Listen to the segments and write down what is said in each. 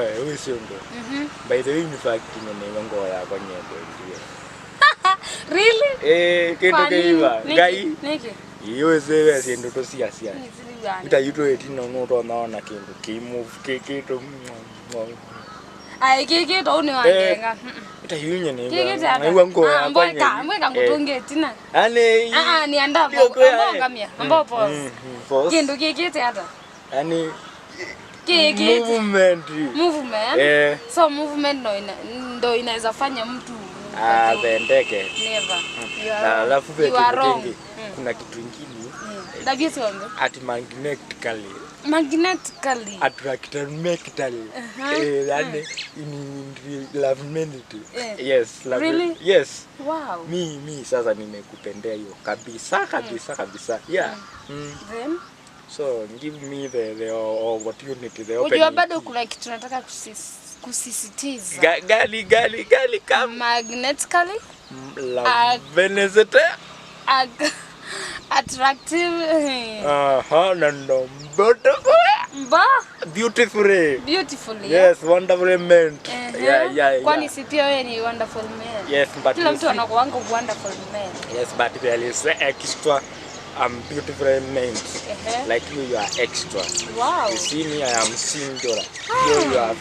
wewe sio ndo. By the way in fact nimeongo ya kwa nyendo ndio. Really? Kendo keiva. Gai. Niki. Iyo zewe siendo to sia. Ita yuto etino no to naona kendo ki move ke to. Ai ke to ni wangenga. Ita yunye ni. Ngaiwa ngo ya kwa nyendo. Mweka ngutonge tina. Ane. Ni anda mbonga mia. Mbopo. Kendo ke hata. Ani movement. So movement ndo inaweza fanya mtu bendeke. Never. Alafu vile kuna kitu kingine. Dabia songe. At magnetically attracted yani in love mentality. Yes, love. Really? Yes. Wow. Mi sasa nimekupendea hiyo kabisa. Yeah. Then so give me the opportunity, the opening. Unajua bado kuna kitu nataka kusisitiza. Gali kama magnetically Venezuela attractive. Beautifully. Yes, wonderfully meant. Yeah. Kwani si pia wewe ni wonderful man? Yes, but kila mtu anakuanga wonderful man. Yes, but there is extra beautifully meant. Like you are extra. Wow. You see me, I am singular.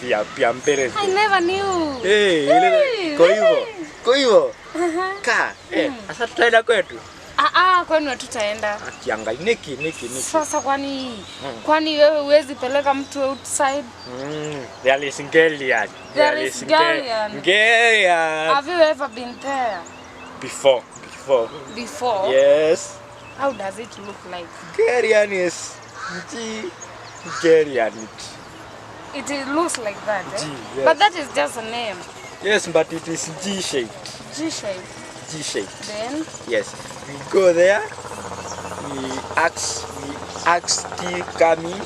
You are piampere. I never knew. Hey. Koivo. Asa tutaenda kwetu. Kwani hatutaenda. Akianga niki. Sasa kwani wewe huwezi peleka mtu outside? There is Ngelian. Have you ever been there? Before. Yes. How does it look like? Ngelian is Ngelian. It looks like that, G, yes. But that is just a name. Yes, but it is G-shaped. G-shaped. Then? Yes. We go there. We ask T coming.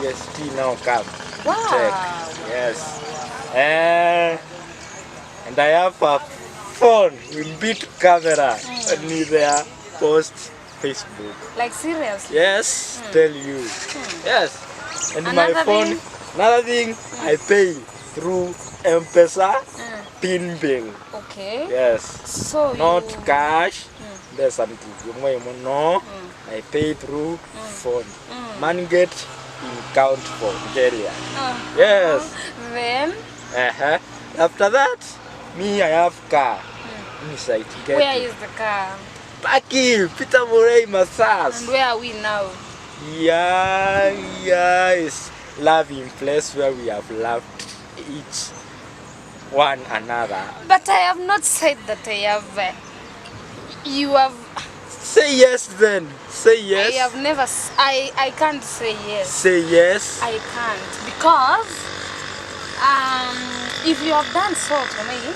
Yes, T now come. Wow. Check. Yes. And I have a phone with big camera. And me there post Facebook. Like seriously? Yes. Tell you. Yes. And another thing, I pay through M-Pesa PIN bill. Okay. Yes. So not cash. There's something. No. I pay through phone. Man get in count for Nigeria. Yes. Then? After that, me I have car. Inside. Where is the car? Paki, Peter Murray Massage. And where are we now? Yeah, it's loving place where we have loved each one another. But I have not said that I have. You have. Say yes then. Say yes. I have never. I can't say yes. Say yes. I can't because if you have done so to me,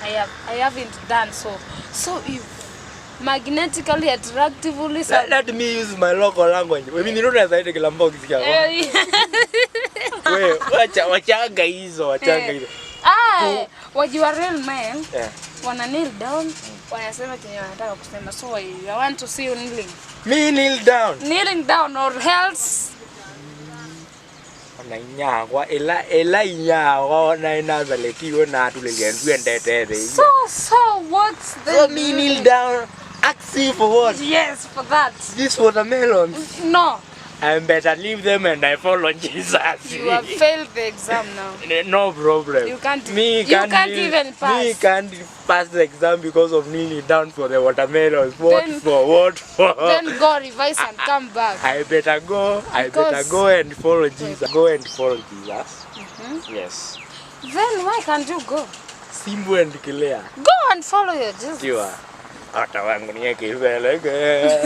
I haven't done so. So if magnetically attractively. Let me use my local language. I mean, you don't have to take a lambo. Wait, wachanga hizo. What you are real men, wanna kneel down, wanasema kenye wanataka kusema. So I want to see you kneeling. Me kneel down? Kneeling down or else. Wananyagwa, ela inyagwa, na inazaletiwe na tulilienduwe ndetete. So what's the... So me kneel down, ask for what? Yes, for that. This watermelons? No. I better leave them and I follow Jesus. You have failed the exam now. No problem. You can't even pass. Me can't pass the exam because of kneeling down for the watermelons. What for? Then go revise and come back. I better go and follow Jesus. Go and follow Jesus. Yes. Then why can't you go? Simbu and Kilea. Go and follow your Jesus. Sure. Hata wangu niye kibeleke.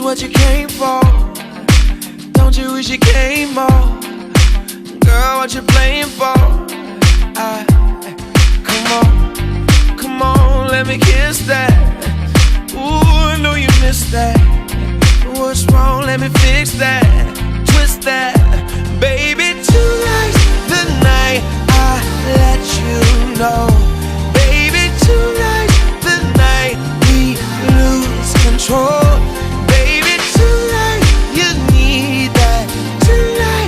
What you came for? Don't you wish you came more? Girl, what you playing for? Come miss that. Ooh, I know you miss that. What's wrong? Let me fix that. Twist that. Baby, tonight's the night I let you know. Baby, tonight's the night we lose control.